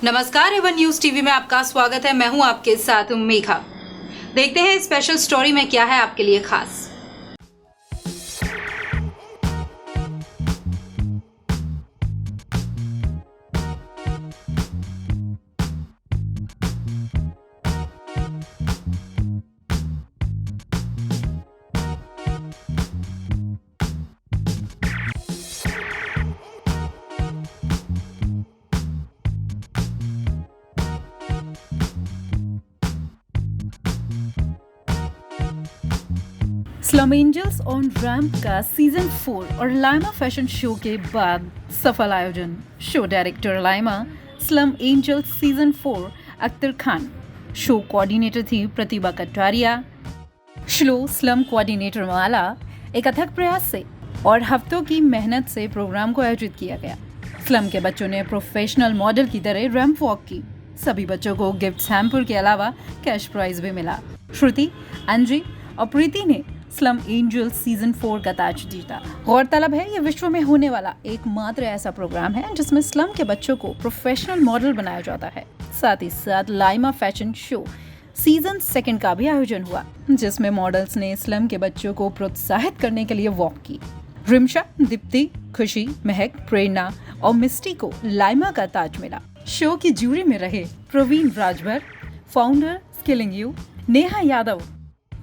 नमस्कार, Avon news TV में आपका स्वागत है। मैं हूं आपके साथ मेघा। देखते हैं स्पेशल स्टोरी में क्या है आपके लिए खास। स्लम एंजल्स ऑन रैम्प का सीजन 4 और लाइमा फैशन शो के बाद सफल आयोजन। Show director Laima, slum angels season 4 Akhtar Khan, show coordinator थी Pratibha Kataria. Show slum coordinator माला एक अथक प्रयास से और हफ्तों की मेहनत से प्रोग्राम को आयोजित किया गया। स्लम के बच्चों ने प्रोफेशनल मॉडल की तरह रैम्प वॉक की। सभी बच्चों को गिफ्ट हैम्पर के अलावा कैश प्राइज भी मिला। श्रुति, अंजी और प्रीति ने स्लम एंजल्स सीजन 4 का ताज जीता। गौरतलब है, यह विश्व में होने वाला एकमात्र ऐसा प्रोग्राम है जिसमें स्लम के बच्चों को प्रोफेशनल मॉडल बनाया जाता है। साथ ही साथ लाइमा फैशन शो सीजन 2 का भी आयोजन हुआ, जिसमें मॉडल्स ने स्लम के बच्चों को प्रोत्साहित करने के लिए वॉक की। रिमशा, दीप्ति, खुशी, महक, प्रेरणा और मिस्टी को लाइमा का ताज मिला। शो की जूरी में रहे Praveen Rajbhar, founder skilling you, Neha Yadav,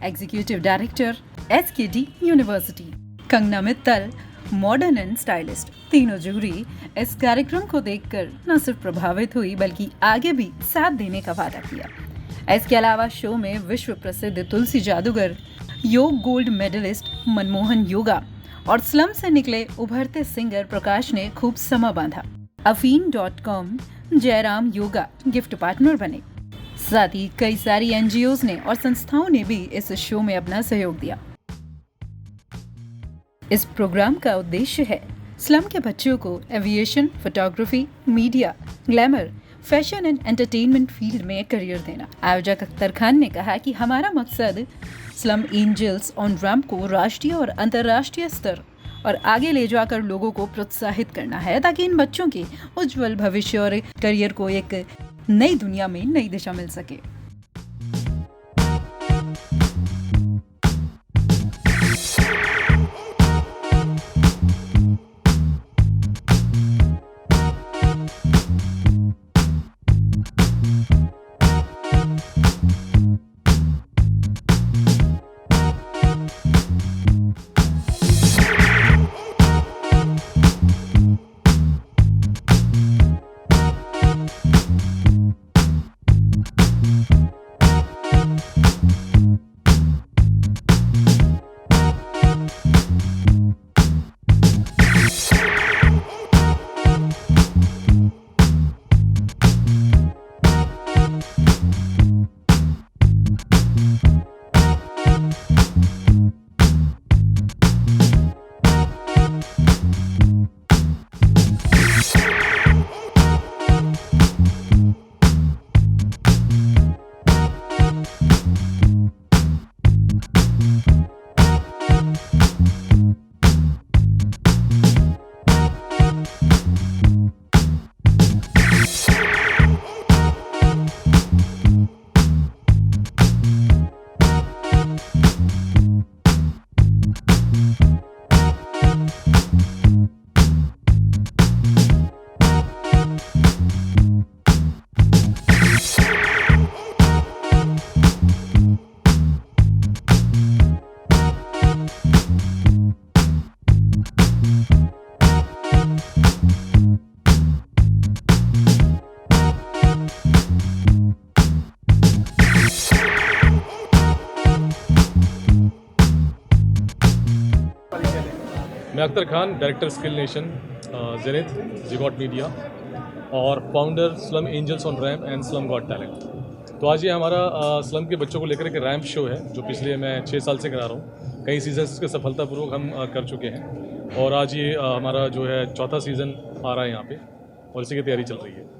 executive director SKD university, Kangana Mittal, model and stylist. तीनों जूरी इस कार्यक्रम को देखकर न सिर्फ प्रभावित हुई बल्कि आगे भी साथ देने का वादा किया। इसके अलावा शो में विश्व प्रसिद्ध तुलसी जादूगर, योग गोल्ड मेडलिस्ट मनमोहन योगा और स्लम से निकले उभरते सिंगर प्रकाश ने खूब समा बांधा। Afeen.com, Jairam yoga gift partner बने। साथ ही कई सारी NGOs ने और संस्थाओं ने भी इस शो में अपना सहयोग दिया। इस प्रोग्राम का उद्देश्य है स्लम के बच्चों को aviation, photography, media, glamour, fashion and entertainment field में करियर देना। आयोजक अख्तर खान ने कहा कि हमारा मकसद स्लम एंजल्स ऑन रैम्प को राष्ट्रीय और अंतर्राष्ट्रीय स्तर और आगे ले जाकर लोगों को प्रोत्साहित करना है, ताकि इन बच्चों के उज्जवल भविष्य और करियर को एक नई दुनिया में नई दिशा मिल सके। मैं Akhtar Khan, director skill nation, zenith, zygote media और founder slum angels on ramp and slum got talent. तो आज ये हमारा स्लम के बच्चों को लेकर एक रैम्प शो है, जो पिछले मैं 6 साल से करा रहा हूँ। कई सीजन्स के सफलतापूर्वक हम कर चुके हैं और आज ये हमारा जो है 4था सीज़न आ रहा है यहाँ पे और इसी की तैयारी चल रही है।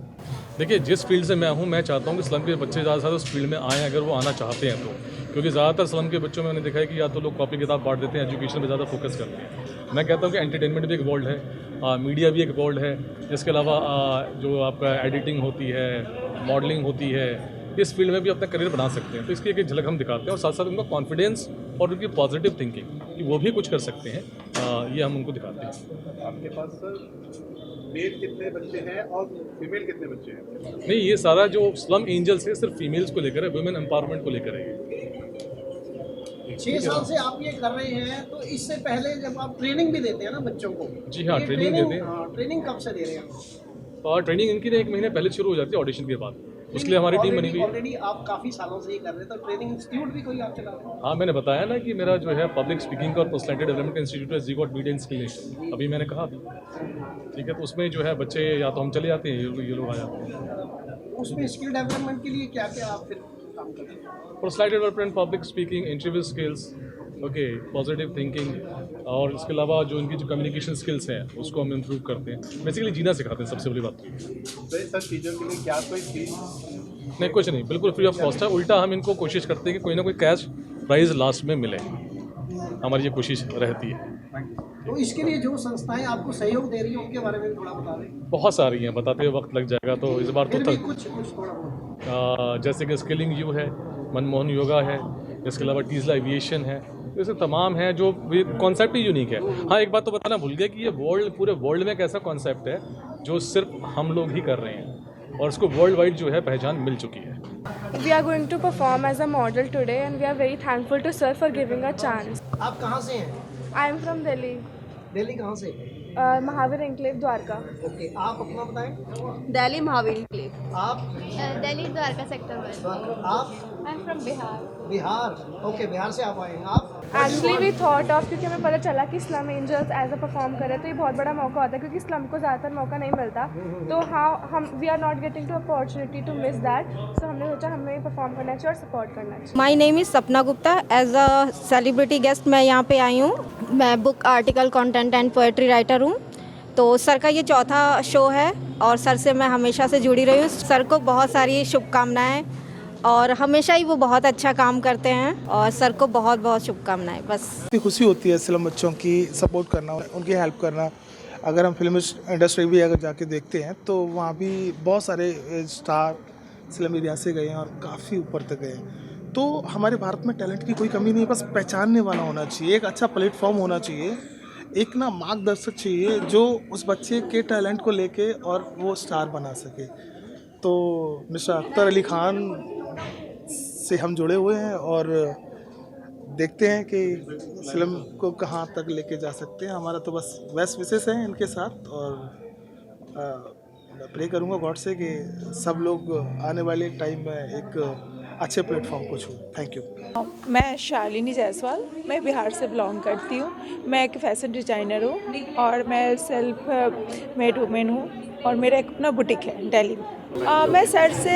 देखिए, जिस फील्ड से मैं हूँ, मैं चाहता हूँ कि स्लम के बच्चे ज़्यादा से ज़्यादा उस फील्ड में आएँ, अगर वो आना चाहते हैं तो। क्योंकि ज़्यादातर स्लम के बच्चों में मैंने देखा है कि या तो लोग कॉपी किताब बांट देते हैं, एजुकेशन पे ज़्यादा फोकस करते हैं। मैं कहता हूँ कि एंटरटेनमेंट भी एक वर्ल्ड है, मीडिया भी एक वर्ल्ड है। इसके अलावा जो आपका एडिटिंग होती है, मॉडलिंग होती है, इस फील्ड में भी अपना करियर बना सकते हैं। तो इसकी एक झलक हम दिखाते हैं और साथ साथ उनका कॉन्फिडेंस और उनकी पॉजिटिव थिंकिंग कि वो भी कुछ कर सकते हैं, ये हम उनको दिखाते हैं। आपके पास सर मेल कितने बच्चे हैं और फीमेल कितने बच्चे हैं? नहीं, ये सारा जो स्लम एंजल्स है सिर्फ फीमेल्स को लेकर है, वुमेन एम्पावरमेंट को लेकर है। 6 साल से आप ये कर रहे हैं, तो इससे पहले जब आप ट्रेनिंग भी देते हैं ना बच्चों को? जी हाँ, ये ट्रेनिंग देते हैं। हाँ, ट्रेनिंग कब से दे रहे हैं? और ट्रेनिंग इनकी 1 महीने पहले शुरू हो जाती है ऑडिशन के बाद। उसके लिए हमारी टीम बनी हुई है। ऑलरेडी आप काफ़ी सालों से ये कर रहे हैं, तो ट्रेनिंग इंस्टीट्यूट भी कोई आप चला रहे हैं? हाँ, मैंने बताया ना कि मेरा जो है पब्लिक स्पीकिंग का और पर्सनैलिटी डेवलपमेंट इंस्टीट्यूट है, जी गॉट मीडिया स्किल नेशन, अभी मैंने कहा अभी, ठीक है। तो उसमें जो है बच्चे या तो हम चले जाते हैं, ये लोग आ जाते हैं। उसमें स्किल डेवलपमेंट के लिए क्या क्या आप फिर काम करते हैं? Personality development, public speaking, interview skills, okay, positive thinking, और इसके अलावा जो इनकी जो कम्युनिकेशन स्किल्स हैं उसको हम इम्प्रूव करते हैं। बेसिकली जीना सिखाते हैं, सबसे बड़ी बात। तो इन सब चीज़ों के लिए क्या कोई फीस? नहीं, कुछ नहीं, बिल्कुल फ्री ऑफ कॉस्ट है। उल्टा हम इनको कोशिश करते हैं कि कोई ना कोई कैश प्राइज लास्ट में मिले, हमारी ये कोशिश रहती है। तो इसके लिए जो संस्थाएं आपको सहयोग दे रही हैं उनके बारे में भी थोड़ा बता दें। बहुत सारी हैं, बताते हुए वक्त लग जाएगा, तो इस बार तो फिर भी तक कुछ थोड़ा बहुत। जैसे कि स्किलिंग यू है, मनमोहन योगा है, इसके अलावा टीजला एविएशन है, ऐसे तमाम है जो कॉन्सेप्ट ही यूनिक है। हाँ, एक बात तो बताना भूल गया कि ये पूरे वर्ल्ड में एक ऐसा कॉन्सेप्ट है जो सिर्फ हम लोग ही कर रहे हैं और इसको वर्ल्ड वाइड जो है पहचान मिल चुकी है। We are going to perform as a model today and we are very thankful to sir for giving a chance. आप कहाँ से हैं? I am from Delhi, Delhi कहाँ से? Mahavir Enclave, Dwarka. ओके, आप अपना बताएं। दिल्ली महावीर एन्क्लेव। आप? दिल्ली द्वारका सेक्टर 1। आप? I am from Bihar. Bihar. Okay, Bihar से आप आए हैं। आप? Actually we thought of, क्योंकि हमें पता चला कि Slum Angels as a perform करे तो ये बहुत बड़ा मौका होता है, क्योंकि स्लम को ज़्यादातर मौका नहीं मिलता। तो हम we are not getting to opportunity to miss that, so हमने सोचा हमें परफॉर्म करना चाहिए और सपोर्ट करना चाहिए। My name is Sapna Gupta. As a celebrity guest मैं यहाँ पे आई हूँ। मैं book, article, content and poetry writer हूँ। तो सर का ये चौथा शो है और सर से मैं हमेशा से जुड़ी रही हूँ। सर को बहुत सारी शुभकामनाएँ और हमेशा ही वो बहुत अच्छा काम करते हैं और सर को बहुत बहुत शुभकामनाएं। बस खुशी होती है स्लम बच्चों की सपोर्ट करना, उनकी हेल्प करना। अगर हम फिल्म इंडस्ट्री भी अगर जाके देखते हैं तो वहाँ भी बहुत सारे स्टार स्लम एरिया से गए हैं और काफ़ी ऊपर तक गए हैं। तो हमारे भारत में टैलेंट की कोई कमी नहीं, बस पहचानने वाला होना चाहिए, एक अच्छा प्लेटफॉर्म होना चाहिए, एक ना मार्गदर्शक चाहिए जो उस बच्चे के टैलेंट को लेके और वो स्टार बना सके। तो मिस्टर अख्तर अली खान से हम जुड़े हुए हैं और देखते हैं कि फिल्म को कहाँ तक लेके जा सकते हैं। हमारा तो बस बेस्ट विशेष है इनके साथ और मैं प्रे करूँगा गॉड से कि सब लोग आने वाले टाइम में एक अच्छे प्लेटफॉर्म को छूं। Thank you. मैं शालिनी जायसवाल, मैं बिहार से बिलोंग करती हूँ। मैं एक फैशन डिज़ाइनर हूँ और मैं सेल्फ मेड वुमेन हूँ और मेरा एक अपना बुटीक है दिल्ली में। मैं सर से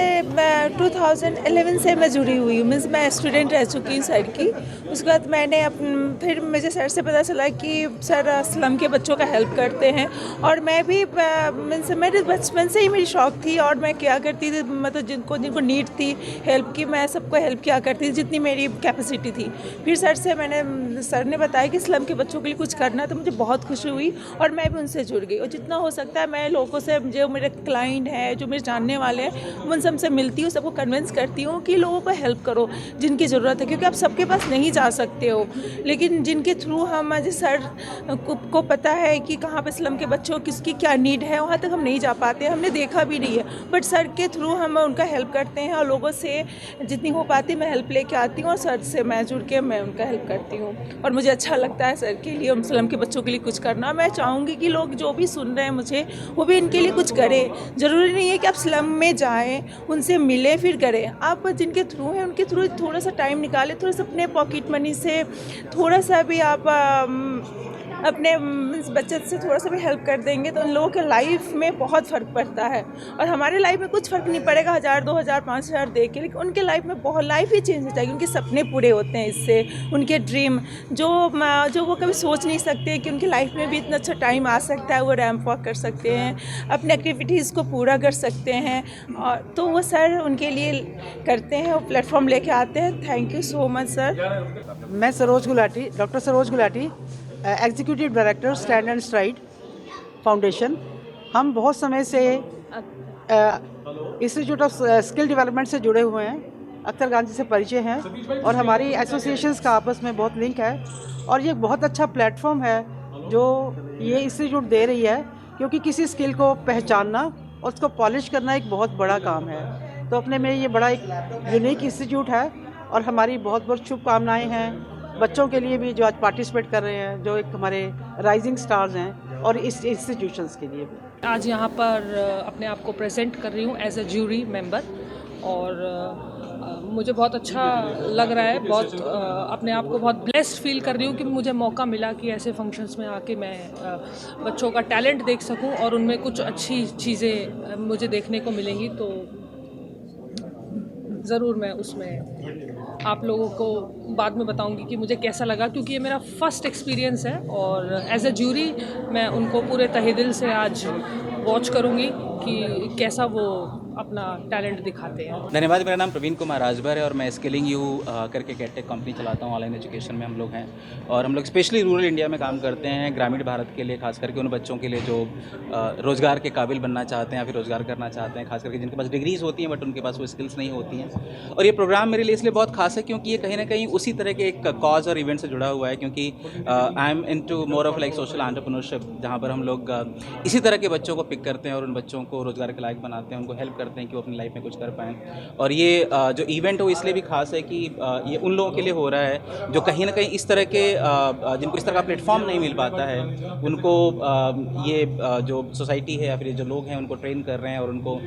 2011 से मैं जुड़ी हुई हूँ, मीन्स मैं स्टूडेंट रह चुकी हूँ सर की। उसके बाद मैंने फिर मुझे सर से पता चला कि सर स्लम के बच्चों का हेल्प करते हैं और मैं भी मीन्स मेरे बचपन से ही मेरी शौक़ थी और मैं क्या करती थी, मतलब जिनको नीड थी हेल्प की, मैं सबको हेल्प किया करती थी जितनी मेरी कैपेसिटी थी। फिर सर ने बताया कि स्लम के बच्चों के लिए कुछ करना, तो मुझे बहुत खुशी हुई और मैं भी उनसे जुड़ गई। और जितना हो सकता है मैं लोगों से, जो मेरे क्लाइंट है, जो मेरे जानने वाले हैं, उन सबसे मिलती हूँ, सबको कन्विंस करती हूँ कि लोगों को हेल्प करो जिनकी ज़रूरत है, क्योंकि आप सबके पास नहीं जा सकते हो, लेकिन जिनके थ्रू हम सर को पता है कि कहाँ पे स्लम के बच्चों किसकी क्या नीड है, वहाँ तक हम नहीं जा पाते, हमने देखा भी नहीं है, बट सर के थ्रू हम उनका हेल्प करते हैं और लोगों से जितनी हो पाती मैं हेल्प लेके आती हूँ और सर से मैं जुड़ के मैं उनका हेल्प करती हूँ और मुझे अच्छा लगता है सर के लिए, स्लम के बच्चों के लिए कुछ करना। मैं चाहूँगी कि लोग जो भी सुन रहे हैं मुझे, वो भी इनके लिए कुछ करें। ज़रूरी नहीं है कि आप स्लम में जाएं, उनसे मिलें फिर करें, आप जिनके थ्रू हैं उनके थ्रू थोड़ा सा टाइम निकालें, थोड़ा सा अपने पॉकेट मनी से थोड़ा सा भी आप अपने बचत से थोड़ा सा भी हेल्प कर देंगे तो उन लोगों के लाइफ में बहुत फ़र्क पड़ता है। और हमारे लाइफ में कुछ फ़र्क नहीं पड़ेगा 1000, 2000, 5000 दे के, लेकिन उनके लाइफ में बहुत लाइफ ही चेंज हो जाएगी, उनके सपने पूरे होते हैं इससे, उनके ड्रीम जो वो कभी सोच नहीं सकते कि उनकी लाइफ में भी इतना अच्छा टाइम आ सकता है, वो रैंप वॉक कर सकते हैं, अपने एक्टिविटीज़ को पूरा कर सकते हैं, और तो वो सर उनके लिए करते हैं, वो प्लेटफॉर्म लेके आते हैं। Thank you so much sir. मैं Saroj Gulati, doctor Saroj Gulati, executive director stand and stride. Foundation. हम बहुत समय से इंस्टीट्यूट ऑफ स्किल डेवलपमेंट से जुड़े हुए हैं, अख्तर खान जी से परिचय हैं और हमारी एसोसिएशंस का आपस में बहुत लिंक है। और ये बहुत अच्छा प्लेटफॉर्म है जो ये इंस्टीट्यूट दे रही है, क्योंकि किसी स्किल को पहचानना और उसको पॉलिश करना एक बहुत बड़ा काम है। तो अपने में ये बड़ा एक यूनिक इंस्टीट्यूट है और हमारी बहुत बहुत शुभकामनाएँ हैं बच्चों के लिए भी जो आज पार्टिसिपेट कर रहे हैं, जो एक हमारे राइजिंग स्टार्स हैं, और इस इंस्टीट्यूशंस के लिए भी। आज यहाँ पर अपने आप को प्रेजेंट कर रही हूँ एज अ ज्यूरी मेंबर, और मुझे बहुत अच्छा लग रहा है। बहुत अपने आप को बहुत ब्लेस्ड फील कर रही हूँ कि मुझे मौका मिला कि ऐसे फंक्शंस में आके मैं बच्चों का टैलेंट देख सकूँ और उनमें कुछ अच्छी चीज़ें मुझे देखने को मिलेंगी। तो ज़रूर मैं उसमें आप लोगों को बाद में बताऊंगी कि मुझे कैसा लगा, क्योंकि ये मेरा फर्स्ट एक्सपीरियंस है और एज अ ज्यूरी मैं उनको पूरे तहे दिल से आज वॉच करूंगी कि कैसा वो अपना टैलेंट दिखाते हैं। धन्यवाद। मेरा नाम प्रवीण कुमार राजभर है और मैं स्किलिंग यू करके कैटेक कंपनी चलाता हूँ। ऑनलाइन एजुकेशन में हम लोग हैं और हम लोग स्पेशली रूरल इंडिया में काम करते हैं, ग्रामीण भारत के लिए, खास करके उन बच्चों के लिए जो रोज़गार के काबिल बनना चाहते हैं या फिर रोज़गार करना चाहते हैं, खास करके जिनके पास डिग्रीज होती हैं बट उनके पास वो स्किल्स नहीं होती हैं। और ये प्रोग्राम मेरे लिए इसलिए बहुत खास है क्योंकि ये कहीं ना कहीं उसी तरह के एक कॉज और इवेंट से जुड़ा हुआ है, क्योंकि I am into more of like social entrepreneurship, जहाँ पर हम लोग इसी तरह के बच्चों को पिक करते हैं और उन बच्चों को रोज़गार के लायक बनाते हैं, उनको हेल्प करते हैं कि वो अपनी लाइफ में कुछ कर पाएँ। और ये जो इवेंट हो इसलिए भी खास है कि ये उन लोगों के लिए हो रहा है जो कहीं ना कहीं इस तरह के जिनको इस तरह का प्लेटफॉर्म नहीं मिल पाता है, उनको ये जो सोसाइटी है या फिर जो लोग हैं उनको ट्रेन कर रहे हैं और उनको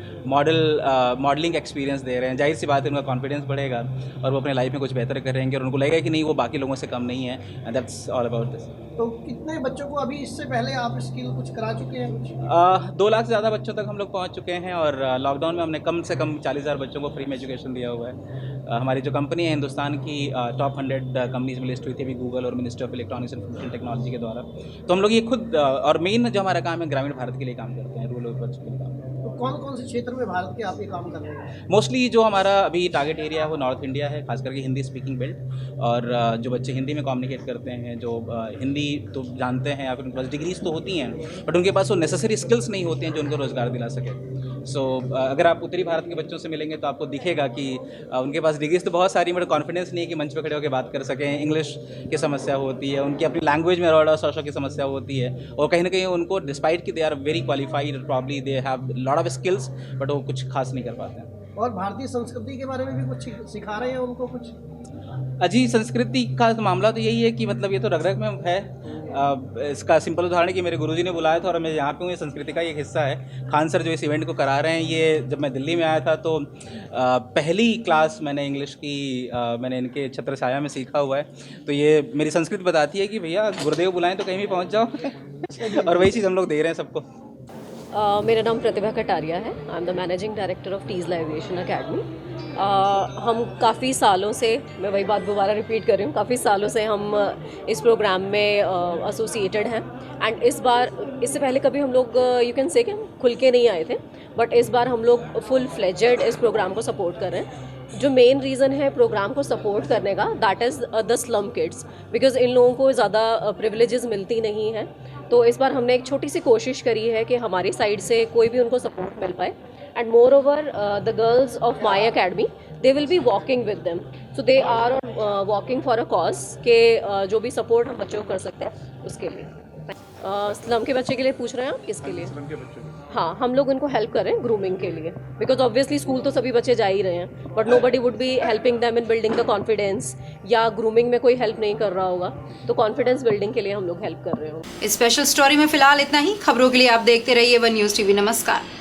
मॉडलिंग एक्सपीरियंस दे रहे हैं। जाहिर सी बात है उनका कॉन्फिडेंस बढ़ेगा और वो अपने लाइफ में कुछ बेहतर करेंगे और उनको लगेगा कि नहीं वो बाकी लोगों से कम नहीं है। And that's all about this. तो कितने बच्चों को अभी इससे पहले आप स्किल कुछ करा चुके हैं? 2 लाख से ज़्यादा बच्चों तक हम लोग पहुंच चुके हैं और लॉकडाउन में हमने कम से कम 40,000 बच्चों को फ्री में एजुकेशन दिया हुआ है। हमारी जो कंपनी है हिंदुस्तान की टॉप 100 कंपनीज में लिस्ट हुई थी अभी गूगल और ministry of electronics and information technology के द्वारा। तो हम लोग ये खुद और मेन जो हमारा काम है ग्रामीण भारत के लिए काम करते हैं, रूरल बच्चों के लिए काम करते हैं। तो कौन कौन से क्षेत्र में भारत के आप ये काम कर रहे हैं? मोस्टली जो हमारा अभी टारगेट एरिया है वो नॉर्थ इंडिया है, खास करके हिंदी स्पीकिंग बेल्ट। और जो बच्चे हिंदी में कम्युनिकेट करते हैं, जो हिंदी तो जानते हैं या फिर उनके पास डिग्रीज तो होती हैं बट उनके पास वो नेसेसरी स्किल्स नहीं होती हैं जो उनको रोज़गार दिला सके। सो अगर आप उत्तरी भारत के बच्चों से मिलेंगे तो आपको दिखेगा कि उनके पास डिग्रीज तो बहुत सारी बट कॉन्फिडेंस नहीं है कि मंच पर खड़े होकर बात कर सकें। इंग्लिश की समस्या होती है, उनकी अपनी लैंग्वेज में रॉड और की समस्या होती है और कहीं ना कहीं उनको डिस्पाइट कि they are very qualified, probably they have lot of skills but वो कुछ खास नहीं कर पाते हैं। और भारतीय संस्कृति के बारे में भी कुछ सिखा रहे हैं उनको कुछ? अजी संस्कृति का मामला तो यही है कि मतलब ये तो रग रग में है। इसका सिंपल उदाहरण है कि मेरे गुरुजी ने बुलाया था और मैं यहाँ पे हूँ, ये संस्कृति का एक हिस्सा है। खान सर जो इस इवेंट को करा रहे हैं, ये जब मैं दिल्ली में आया था तो पहली क्लास मैंने इंग्लिश की मैंने इनके छत्र छाया में सीखा हुआ है। तो ये मेरी संस्कृति बताती है कि भैया गुरुदेव बुलाएं तो कहीं भी पहुँच जाओ और वही चीज़ हम लोग दे रहे हैं सबको। मेरा नाम प्रतिभा कटारिया है। I am the managing director of Tesla aviation academy. हम काफ़ी सालों से, मैं वही बात दोबारा रिपीट कर रही हूँ, काफ़ी सालों से हम इस प्रोग्राम में एसोसिएटेड हैं। एंड इस बार, इससे पहले कभी हम लोग यू कैन से कि हम खुल के नहीं आए थे, बट इस बार हम लोग फुल फ्लेजेड इस प्रोग्राम को सपोर्ट कर रहे हैं। जो मेन रीज़न है प्रोग्राम को सपोर्ट करने का, that is the slum kids, because in लोगों को ज़्यादा प्रिविलेजेस मिलती नहीं हैं। तो इस बार हमने एक छोटी सी कोशिश करी है कि हमारी साइड से कोई भी उनको सपोर्ट मिल पाए। And moreover the girls of my academy, they will be walking with them, so they are walking for a cause के जो भी सपोर्ट हम बच्चों को कर सकते हैं उसके लिए। स्लम के बच्चे के लिए पूछ रहे हैं आप? किसके लिए? स्लम के बच्चों के। हाँ, हम लोग उनको हेल्प करें ग्रूमिंग के लिए, बिकॉज ऑब्वियसली स्कूल तो सभी बच्चे जा ही रहे हैं but nobody would be helping them in building the confidence, या ग्रूमिंग में कोई हेल्प नहीं कर रहा होगा तो कॉन्फिडेंस बिल्डिंग के लिए हम लोग हेल्प कर रहे हो। इस स्पेशल स्टोरी में फिलहाल इतना ही। खबरों के लिए आप देखते रहिए वन न्यूज़ टीवी। नमस्कार।